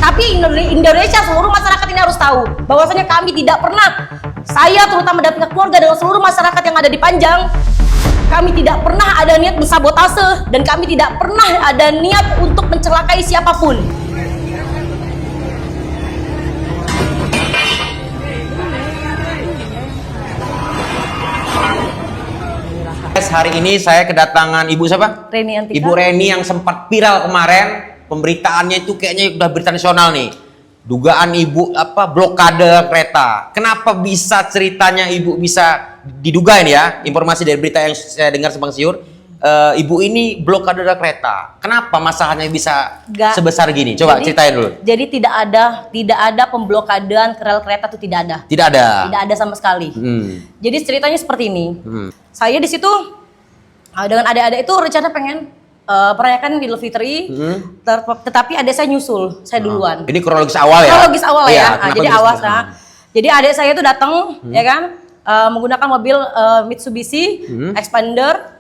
Tapi Indonesia, seluruh masyarakat ini harus tahu bahwasanya kami tidak pernah, saya terutama dan pihak keluarga dengan seluruh masyarakat yang ada di Panjang, kami tidak pernah ada niat mensabotase dan kami tidak pernah ada niat untuk mencelakai siapapun. Hari ini saya kedatangan Ibu siapa? Reni Antika. Ibu Reni yang sempat viral kemarin. Pemberitaannya itu kayaknya udah berita nasional nih. Dugaan Ibu blokade kereta. Kenapa bisa ceritanya Ibu bisa diduga ini ya? Informasi dari berita yang saya dengar simpang siur. Ibu ini blokade kereta. Kenapa masalahnya bisa sebesar gini? Coba ceritain dulu. Jadi tidak ada pemblokadean rel kereta itu tidak ada. Tidak ada. Tidak ada sama sekali. Jadi ceritanya seperti ini. Saya di situ dengan adik-adik itu rencana pengen merayakan Idul Fitri, tetapi adik saya nyusul, saya duluan. Ini kronologis awal ya? Kronologis awal ya. Jadi awal jadi adik saya itu datang, ya kan, menggunakan mobil Mitsubishi Expander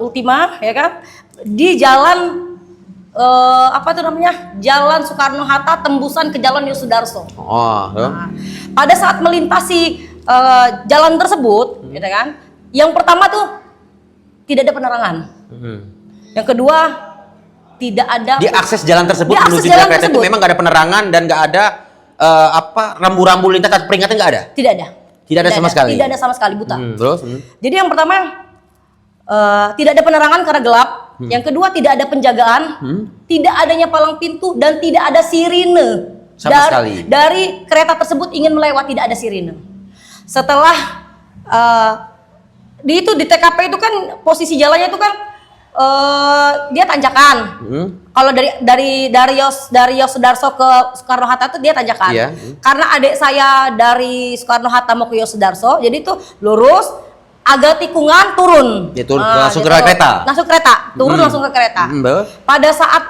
Ultima, ya kan, di jalan Jalan Soekarno Hatta tembusan ke Jalan Yosudarso. Pada saat melintasi jalan tersebut, gitu kan, yang pertama tuh tidak ada penerangan. Yang kedua tidak ada. Di akses jalan tersebut menuju jalan kereta itu memang nggak ada penerangan dan nggak ada rambu-rambu lintas atau peringatan nggak ada. Tidak ada. Tidak ada sama sekali. Tidak ada sama sekali, buta. Terus? Jadi yang pertama tidak ada penerangan karena gelap. Yang kedua tidak ada penjagaan, tidak adanya palang pintu dan tidak ada sirine. Sama sekali. Dari kereta tersebut ingin melewati tidak ada sirine. Setelah di TKP itu kan posisi jalannya itu kan dia tanjakan. Kalau dari Yosudarso ke Soekarno Hatta itu dia tanjakan. Karena adik saya dari Soekarno Hatta mau ke Yosudarso, jadi itu lurus, agak tikungan turun. Langsung ke kereta. Langsung kereta, turun langsung ke kereta. Pada saat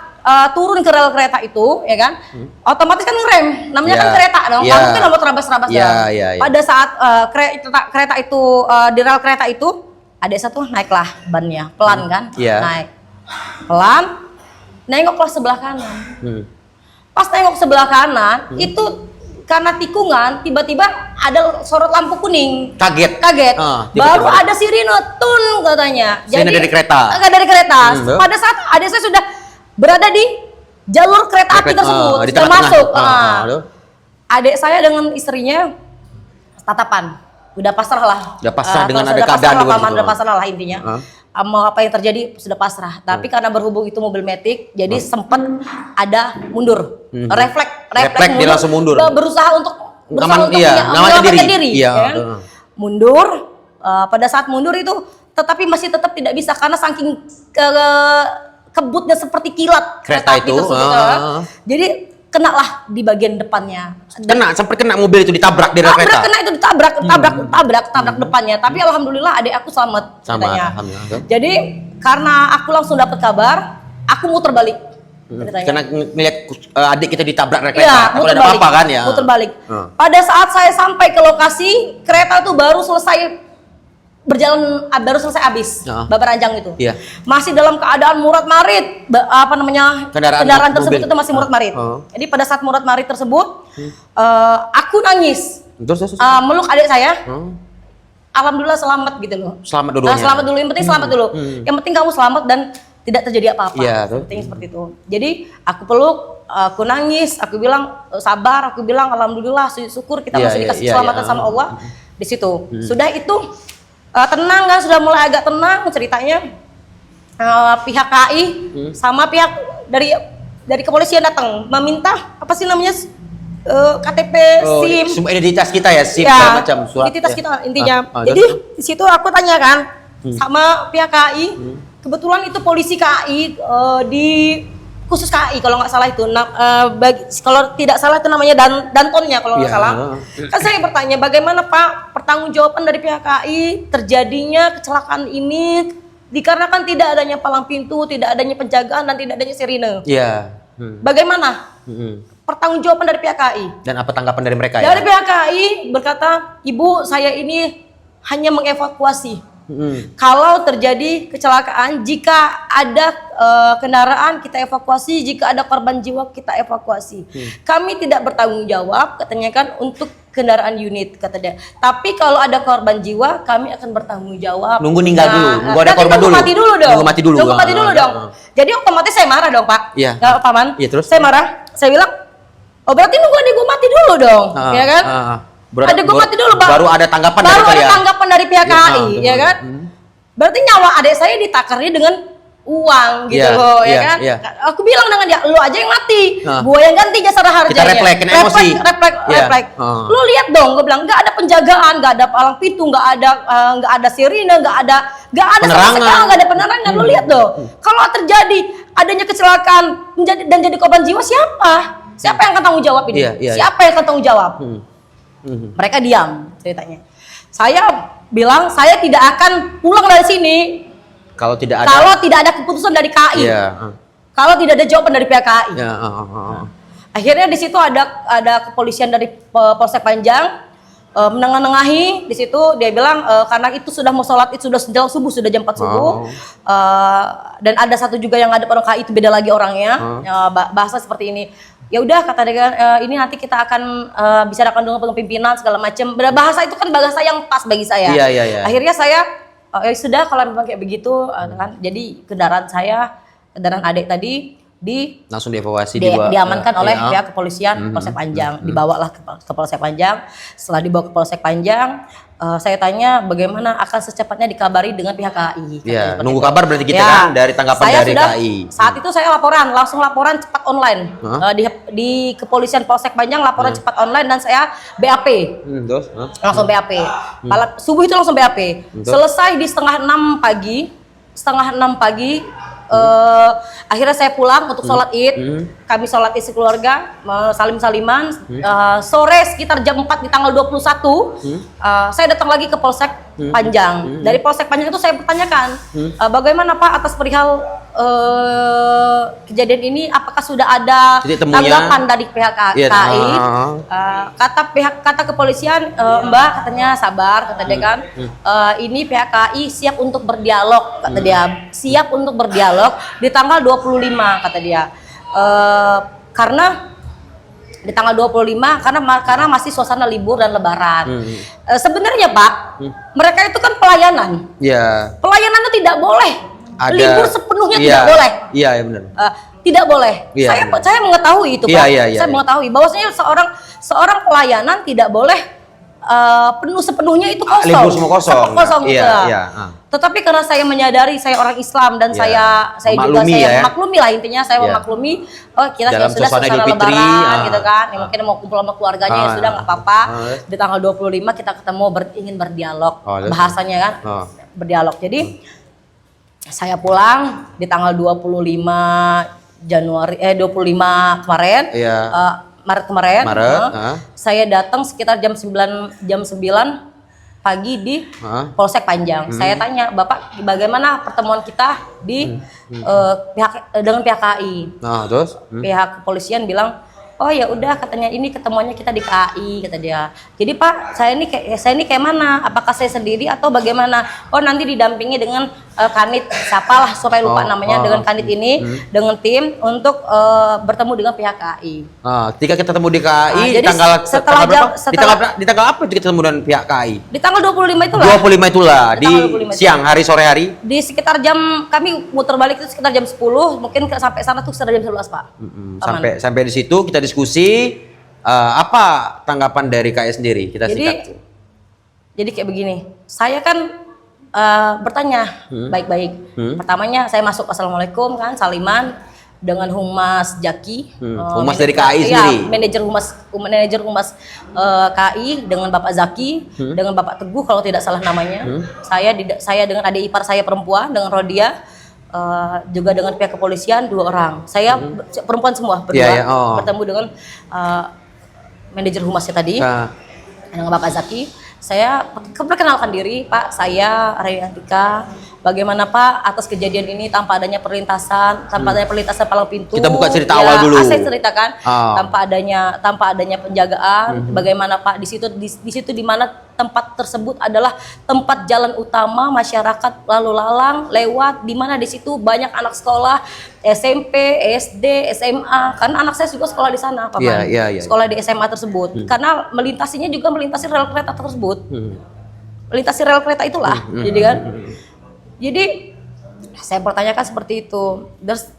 turun ke rel kereta itu, ya kan, otomatis kan ngerem, namanya kan kereta dong, nggak mungkin mau terabas-terabas Pada saat kereta itu di rel kereta itu, adik satu naiklah bannya, pelan kan, naik, pelan, nengoklah sebelah kanan. Pas nengok sebelah kanan, itu karena tikungan, tiba-tiba ada sorot lampu kuning. Kaget. Baru ada sirine, tun katanya. Sirine dari kereta. Dari kereta. Pada saat adik saya sudah berada di jalur kereta api tersebut, sudah masuk. Adik saya dengan istrinya tatapan, udah pasrah lah. Udah pasrah dengan ada keadaan. Udah pasrah lah intinya. Mau apa yang terjadi sudah pasrah. Tapi karena berhubung itu mobil metik, jadi sempat ada mundur. Refleks dia langsung mundur. Berusaha untuk menyelamatkan diri. Mundur. Pada saat mundur itu, tetapi masih tetap tidak bisa karena saking kebutnya seperti kilat kereta itu. Jadi kena lah di bagian depannya. Sampai kena mobil itu ditabrak di rel kereta. Kena itu ditabrak depannya. Tapi alhamdulillah adik aku selamat. Jadi karena aku langsung dapat kabar, aku muter balik. Karena ngeliat adik kita ditabrak rel kereta, muter ada apa-apa kan ya. Muter balik. Pada saat saya sampai ke lokasi, kereta itu baru selesai berjalan, baru selesai habis Babaranjang itu. Masih dalam keadaan murat-marit, kendaraan tersebut itu masih murat-marit. Jadi pada saat murat-marit tersebut, aku nangis, meluk adik saya. Alhamdulillah selamat gitu loh. Selamat dulu. Selamat dulu, yang penting selamat dulu. Yang penting kamu selamat dan tidak terjadi apa-apa. Penting seperti itu. Jadi aku peluk, aku nangis, aku bilang sabar, aku bilang alhamdulillah, syukur kita masih dikasih keselamatan sama Allah di situ. Sudah itu tenang kan, sudah mulai agak tenang ceritanya. Pihak KAI sama pihak dari kepolisian datang meminta apa sih namanya KTP, SIM, semua identitas kita ya, SIM segala macam, surat identitas kita intinya. Jadi di situ aku tanyakan sama pihak KAI, kebetulan itu polisi KAI di khusus KAI kalau nggak salah itu. Kalau tidak salah itu namanya Dantonnya kalau nggak salah. Kan saya bertanya bagaimana Pak pertanggungjawaban dari pihak KAI terjadinya kecelakaan ini dikarenakan tidak adanya palang pintu, tidak adanya penjagaan dan tidak adanya sirine. Bagaimana pertanggungjawaban dari pihak KAI? Dan apa tanggapan dari mereka? Dari pihak KAI berkata, Ibu saya ini hanya mengevakuasi. Kalau terjadi kecelakaan, jika ada kendaraan kita evakuasi, jika ada korban jiwa kita evakuasi. Kami tidak bertanggung jawab katanya kan untuk kendaraan unit kata dia. Tapi kalau ada korban jiwa kami akan bertanggung jawab. Nunggu meninggal dulu, nunggu ada nanti korban dulu. Mati dulu dong. Nunggu mati dulu. Nunggu mati dulu dong. Jadi otomatis saya marah dong Pak. Iya. Paman. Iya, terus? Saya marah. Saya bilang, oh berarti nunggu adik gue mati dulu dong, ya kan? Adik gue mati dulu, Pak. Baru ada tanggapan dari Baru ada kalian. tanggapan dari pihak KAI, ya kan? Berarti nyawa adik saya ditakarnya dengan uang gitu Iya, loh, ya iya, kan? iya. Aku bilang dengan dia, lu aja yang mati, gue yang ganti jasa harganya. Kita refleks, kena emosi. Refleks. Iya. Lu lihat dong, gue bilang nggak ada penjagaan, nggak ada palang pintu, nggak ada sirine, nggak ada sama Penerangan. sekali, nggak ada penerangan. Lu lihat dong, kalau terjadi adanya kecelakaan dan jadi korban jiwa siapa? Siapa yang akan tanggung jawab ini? Iya. Siapa yang akan tanggung jawab? Mereka diam ceritanya. Saya bilang saya tidak akan pulang dari sini Kalau tidak ada. kalau tidak ada keputusan dari KAI. Iya. Kalau tidak ada jawaban dari pihak KAI. Ya, Akhirnya di situ ada kepolisian dari Polsek Panjang menengahi di situ. Dia bilang karena itu sudah mau sholat, itu sudah jam subuh, sudah jam 4 subuh. Dan ada satu juga yang ada orang KAI, itu beda lagi orangnya. Bahasa seperti ini. Ya udah kata dia, ini nanti kita akan bicarakan dengan pimpinan segala macam. Bahasa itu kan bahasa yang pas bagi saya. Iya. Akhirnya saya ya sudah kalau memang kayak begitu kan. Jadi kendaraan adik tadi langsung dievakuasi diamankan oleh pihak kepolisian Polsek Panjang. Dibawalah ke Polsek Panjang. Setelah dibawa ke Polsek Panjang, saya tanya bagaimana akan secepatnya dikabari dengan pihak KAI. Iya, nunggu kabar berarti kita kan dari tanggapan dari KAI. Saat itu saya langsung laporan cepat online di kepolisian Polsek Panjang, laporan cepat online dan saya BAP. Terus? Langsung BAP. Subuh itu langsung BAP. Selesai di setengah 6 pagi. Akhirnya saya pulang untuk sholat id. Kami sholat id sekeluarga, salim-saliman. Sore sekitar jam 4 di tanggal 21, saya datang lagi ke Polsek Panjang. Dari Polsek Panjang itu saya bertanyakan, bagaimana Pak atas perihal kejadian ini, apakah sudah ada tanggapan dari pihak KAI? Kata kepolisian, Mbak katanya sabar, kata dia kan, ini pihak KAI siap untuk berdialog, kata dia, siap untuk berdialog di tanggal 25, kata dia, karena di tanggal 25 karena masih suasana libur dan lebaran. Sebenarnya Pak, mereka itu kan pelayanan. Iya. Pelayanan itu tidak boleh. Libur sepenuhnya tidak boleh. Iya, benar. Tidak boleh. Iya, saya mengetahui itu Pak. Iya. Saya mengetahui bahwasanya seorang pelayanan tidak boleh penuh sepenuhnya itu kosong. Libur semua kosong. Kosong. Iya. Tetapi karena saya menyadari saya orang Islam dan saya juga memaklumi lah, intinya saya memaklumi kita dalam sudah suasana Idul Fitri, lebaran gitu kan. Ya mungkin mau kumpul sama keluarganya ya sudah nggak apa-apa. Di tanggal 25 kita ketemu ingin berdialog. Bahasanya kan berdialog. Jadi saya pulang di tanggal 25 kemarin. Maret kemarin. Saya datang sekitar jam 9 pagi di Polsek Panjang. Saya tanya, Bapak bagaimana pertemuan kita di dengan pihak KAI? Terus? Pihak kepolisian bilang, oh ya udah katanya ini ketemuannya kita di KAI, kata dia. Jadi Pak, saya ini kayak mana? Apakah saya sendiri atau bagaimana? Oh nanti didampingi dengan kanit, siapalah supaya lupa namanya, dengan kanit ini, dengan tim untuk bertemu dengan pihak KAI. Ketika kita ketemu di KAI, jadi di tanggal apa kita ketemu dengan pihak KAI? Di tanggal 25 itulah. 25 itulah, di siang hari, sore hari? Di sekitar kami muter balik itu sekitar jam 10, mungkin sampai sana tuh sekitar jam 11 Pak. Sampai di situ kita diskusi, apa tanggapan dari KAI sendiri? Kita sikat. Jadi kayak begini, saya kan bertanya baik-baik. Pertamanya saya masuk, assalamualaikum kan, saliman dengan Humas Jaki, Humas dari KAI sendiri. Manajer humas KAI dengan Bapak Zaki, dengan Bapak Teguh kalau tidak salah namanya. Saya dengan adik ipar saya perempuan dengan Rodia, juga dengan pihak kepolisian 2 orang. Saya perempuan semua berdua, bertemu dengan manajer humasnya tadi dengan Bapak Zaki. Saya perkenalkan diri, Pak, saya Raya Antika, bagaimana Pak atas kejadian ini tanpa adanya perlintasan, palang pintu. Kita buka cerita ya, awal dulu. Saya ceritakan Oh. tanpa adanya penjagaan, bagaimana Pak di situ di mana tempat tersebut adalah tempat jalan utama masyarakat lalu lalang lewat, di mana di situ banyak anak sekolah SMP, SD, SMA. Karena anak saya juga sekolah di sana, Pak. Iya. Sekolah di SMA tersebut. Karena melintasinya juga melintasi rel kereta tersebut. Melintasi rel kereta itulah, jadi kan. Jadi saya pertanyakan seperti itu. Terus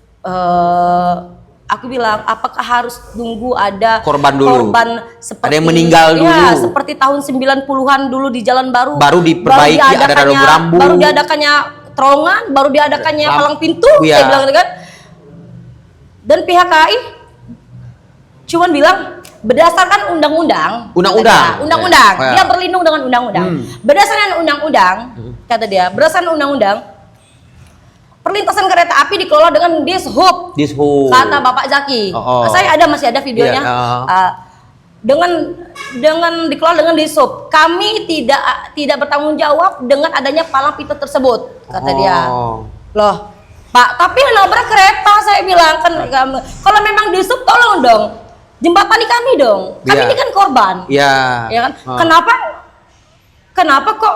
aku bilang, apakah harus tunggu ada Korban dulu. seperti Ada yang meninggal dulu. Ya, seperti tahun 90-an dulu di Jalan Baru. Baru diperbaiki, ada rambu-rambu. Baru diadakannya terowongan, baru diadakannya palang pintu, Iya. saya bilang gitu kan. Dan pihak KAI cuman bilang berdasarkan undang-undang. Undang-undang. Ya. Dia berlindung dengan undang-undang. Berdasarkan undang-undang, kata dia, berdasarkan undang-undang, perlintasan kereta api dikelola dengan Dishub. Kata Bapak Zaki. Saya masih ada videonya. Dengan dikelola dengan Dishub. Kami tidak bertanggung jawab dengan adanya palang pintu tersebut, kata dia. Loh, Pak, tapi nabrak kereta, saya bilang kan. Kalau memang Dishub, tolong dong jembatani kami dong. Kami ini kan korban. Iya. Ya kan? Kenapa kok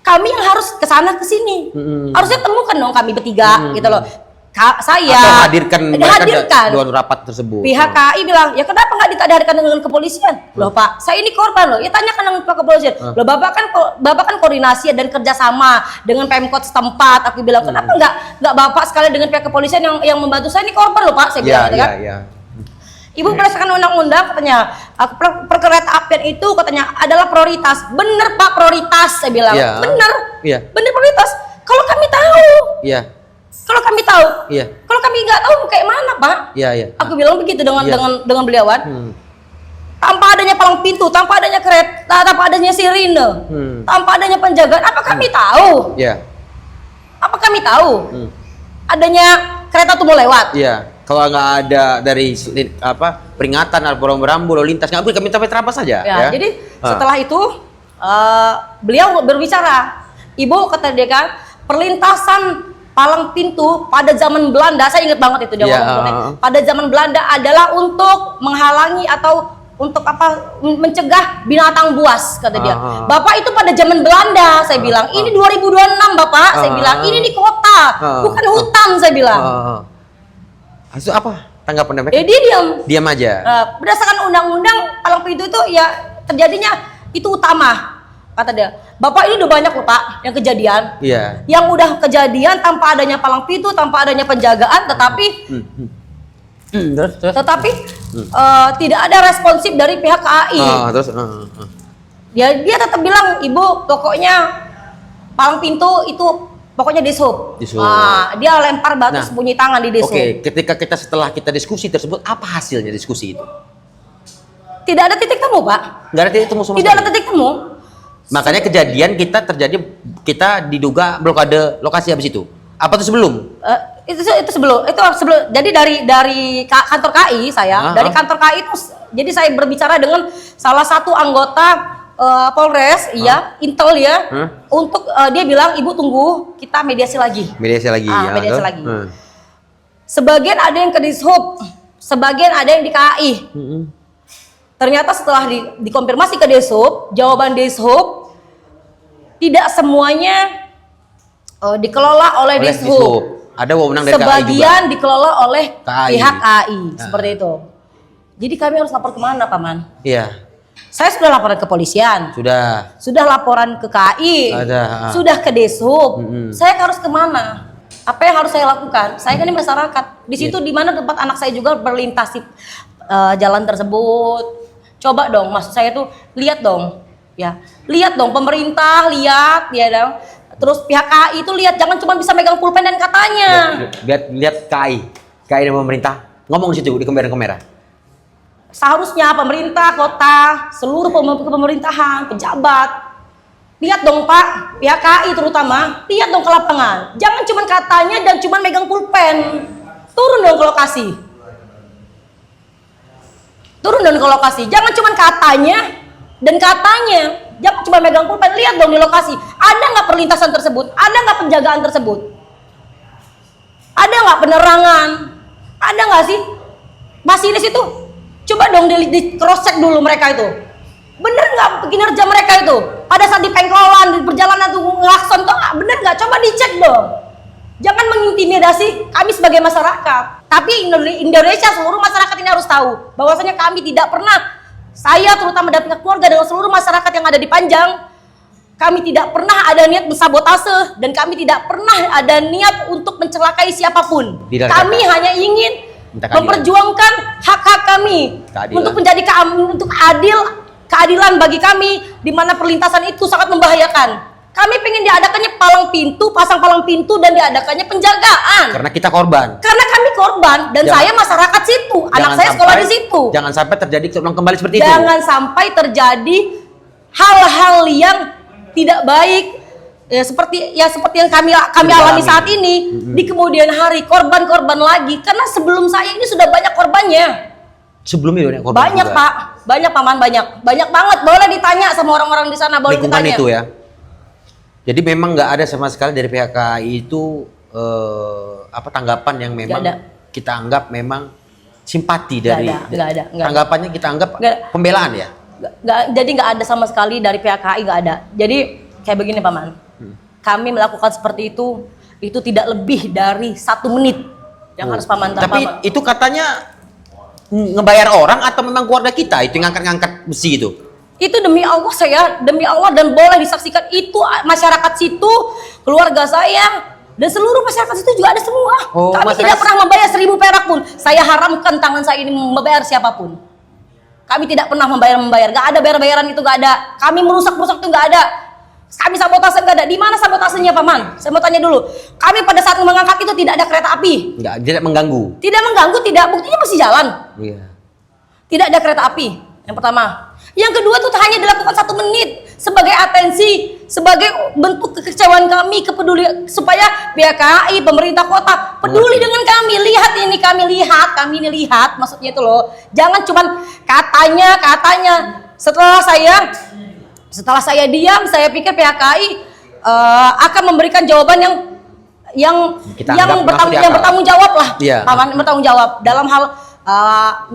kami yang harus ke sana ke sini? Harusnya temukan dong kami bertiga gitu loh. Saya atau hadirkan dua rapat tersebut. Pihak KAI bilang, ya kenapa nggak dihadirkan dengan kepolisian? Loh Pak, saya ini korban loh. Ya tanyakan dengan Pak kepolisian. Loh Bapak kan koordinasi dan kerjasama dengan Pemkot setempat. Aku bilang, kenapa nggak Bapak sekali dengan pihak kepolisian yang membantu saya ini korban loh Pak? Saya bilang, gitu kan. Ibu berdasarkan undang-undang katanya perkereta-apian itu katanya adalah prioritas. Bener Pak, prioritas, saya bilang. Bener prioritas. Kalau kami tahu. Kalau kami tahu. Kalau kami nggak tahu kayak mana Pak? Aku bilang begitu dengan beliauan. Tanpa adanya palang pintu, tanpa adanya kereta, tanpa adanya sirine, tanpa adanya penjagaan, apa kami tahu? Apa kami tahu? Adanya kereta tuh mau lewat. Kalau nggak ada dari peringatan atau rambu lalu lintas, nggak boleh kami sampai terabas saja. Jadi setelah itu beliau berbicara, Ibu kata dia kan, perlintasan palang pintu pada zaman Belanda, saya ingat banget itu dia ngomong, pada zaman Belanda adalah untuk menghalangi atau untuk mencegah binatang buas, kata dia. Bapak itu pada zaman Belanda, saya bilang. Ini 2026 Bapak, saya bilang. Ini di kota, bukan hutan, saya bilang. Itu apa tanggapan mereka? Dia diam aja. Berdasarkan undang-undang palang pintu itu ya terjadinya itu utama, kata dia. Bapak ini udah banyak loh Pak yang kejadian. Yang udah kejadian tanpa adanya palang pintu, tanpa adanya penjagaan, tetapi tidak ada responsif dari pihak KAI. Dia tetap bilang, Ibu pokoknya palang pintu itu pokoknya Dishub. Dia lempar batu sembunyi tangan di Dishub. Ketika setelah kita diskusi tersebut, apa hasilnya diskusi itu? Tidak ada titik temu, Pak. Nggak ada titik temu sama sekali. Tidak ada titik temu. Makanya kejadian kita diduga blokade lokasi habis itu. Apa itu sebelum? Itu sebelum. Jadi dari kantor KAI dari kantor KAI itu, jadi saya berbicara dengan salah satu anggota Polres, Intel untuk dia bilang, Ibu tunggu, kita mediasi lagi. Mediasi lagi. Sebagian ada yang ke Dishub, sebagian ada yang di KAI. Ternyata setelah dikonfirmasi ke Dishub, jawaban Dishub tidak semuanya dikelola oleh Dishub. Ada wewenang dari KAI juga. Sebagian dikelola oleh pihak KAI, seperti itu. Jadi kami harus lapor kemana, Paman? Saya sudah laporan ke kepolisian. Sudah laporan ke KAI. Sudah ke Dishub. Saya harus kemana? Apa yang harus saya lakukan? Saya kan ini masyarakat. Di situ di mana tempat anak saya juga berlintasi jalan tersebut. Coba dong, maksud saya tuh lihat dong. Lihat dong pemerintah, lihat dong. Terus pihak KAI itu lihat, jangan cuma bisa megang pulpen dan katanya. Lihat KAI dan pemerintah ngomong di situ di kamera. Seharusnya pemerintah kota, seluruh pemerintahan, pejabat, lihat dong Pak, pihak KAI terutama, lihat dong ke lapangan. Jangan cuma katanya dan cuma megang pulpen. Turun dong ke lokasi. Turun dong ke lokasi. Jangan cuma katanya dan katanya. Jangan cuma megang pulpen, lihat dong di lokasi. Ada nggak perlintasan tersebut? Ada nggak penjagaan tersebut? Ada nggak penerangan? Ada nggak sih? Masinis itu, coba dong di cross check dulu mereka itu. Bener nggak kinerja mereka itu? Pada saat di pengkolan, di perjalanan tuh ngelakson tuh bener nggak? Coba dicek dong. Jangan mengintimidasi kami sebagai masyarakat. Tapi Indonesia, seluruh masyarakat ini harus tahu bahwasanya kami tidak pernah, saya terutama dari pihak keluarga dan seluruh masyarakat yang ada di Panjang, kami tidak pernah ada niat mensabotase dan kami tidak pernah ada niat untuk mencelakai siapapun. Kami hanya ingin memperjuangkan hak-hak kami untuk menjadi untuk keadilan bagi kami, di mana perlintasan itu sangat membahayakan. Kami pengen diadakannya palang pintu, pasang palang pintu dan diadakannya penjagaan. Karena kita korban. Karena kami korban dan saya masyarakat situ, anak saya sekolah di situ. Jangan sampai terjadi terulang kembali seperti itu. Jangan sampai terjadi hal-hal yang tidak baik seperti yang kami alami saat ini. Di kemudian hari korban-korban lagi, karena sebelum saya ini sudah banyak korbannya. Sebelumnya banyak korban banyak juga. Pak, banyak paman, banyak banget. Boleh ditanya sama orang-orang di sana, boleh lingkungan ditanya. itu ya. Jadi memang nggak ada sama sekali dari pihak KAI itu tanggapan yang memang kita anggap memang simpati dari. Nggak ada. Tanggapannya kita anggap pembelaan ya. Jadi nggak ada sama sekali dari pihak KAI, nggak ada. Jadi kayak begini paman, kami melakukan seperti itu tidak lebih dari 1 menit yang harus paman. Tapi itu katanya ngebayar orang atau memang keluarga kita itu yang ngangkat besi itu? Itu demi Allah dan boleh disaksikan, itu masyarakat situ, keluarga saya dan seluruh masyarakat situ juga ada semua. Kami tidak pernah membayar 1.000 perak pun. Saya haramkan tangan saya ini membayar siapapun. Kami tidak pernah membayar, nggak ada bayar-bayaran itu, nggak ada. Kami merusak itu nggak ada. Kami sabotase nggak ada. Di mana sabotasenya paman? Saya mau tanya dulu. Kami pada saat mengangkat itu tidak ada kereta api. Tidak mengganggu. Tidak mengganggu, tidak, buktinya masih jalan. Iya. Tidak ada kereta api. Yang pertama. Yang kedua tuh hanya dilakukan 1 menit sebagai atensi, sebagai bentuk kekecewaan kami, supaya pihak KAI, pemerintah kota peduli dengan kami. Kami lihat, maksudnya itu loh. Jangan cuman katanya. Setelah saya diam, saya pikir pihak KAI akan memberikan jawaban yang bertanggung jawab lah. Iya. Bertanggung jawab dalam hal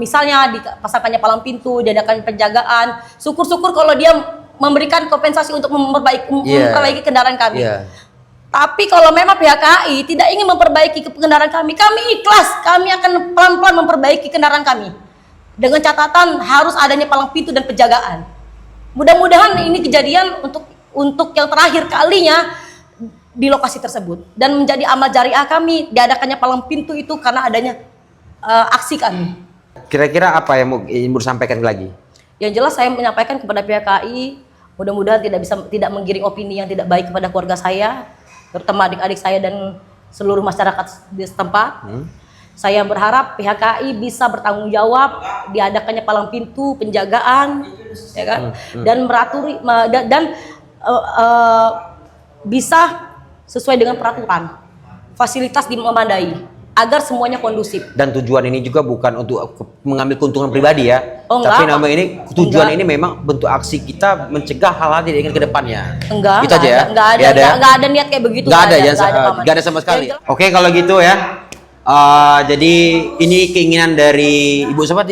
misalnya dipasangkannya palang pintu, diadakan penjagaan. Syukur-syukur kalau dia memberikan kompensasi untuk memperbaiki kendaraan kami. Tapi kalau memang pihak KAI tidak ingin memperbaiki kendaraan kami ikhlas. Kami akan pelan-pelan memperbaiki kendaraan kami. Dengan catatan harus adanya palang pintu dan penjagaan. Mudah-mudahan ini kejadian untuk yang terakhir kalinya di lokasi tersebut dan menjadi amal jariah kami diadakannya palang pintu itu karena adanya aksi kami. Kira-kira apa yang mau Ibu sampaikan lagi? Yang jelas saya menyampaikan kepada pihak KAI, mudah-mudahan tidak menggiring opini yang tidak baik kepada keluarga saya, terutama adik-adik saya dan seluruh masyarakat di setempat. Saya berharap pihak KAI bisa bertanggung jawab, diadakannya palang pintu, penjagaan, ya kan, dan meraturi dan bisa sesuai dengan peraturan, fasilitas memadai. Agar semuanya kondusif. Dan tujuan ini juga bukan untuk mengambil keuntungan pribadi ya. Enggak. Tapi nama ini tujuan ini memang bentuk aksi kita mencegah hal-hal tidak ingin ke depannya. Enggak. Gitu aja ya. Enggak ada niat kayak begitu. Enggak ada sama sekali. Oke, kalau gitu ya. Jadi ini keinginan dari Ibu siapa?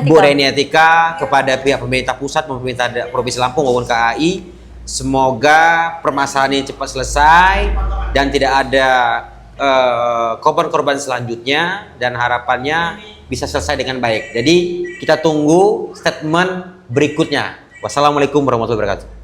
Bu Reni Atika kepada pihak pemerintah pusat, pemerintah Provinsi Lampung maupun KAI. Semoga permasalahan ini cepat selesai dan tidak ada korban-korban selanjutnya dan harapannya bisa selesai dengan baik. Jadi kita tunggu statement berikutnya. Wassalamualaikum warahmatullahi wabarakatuh.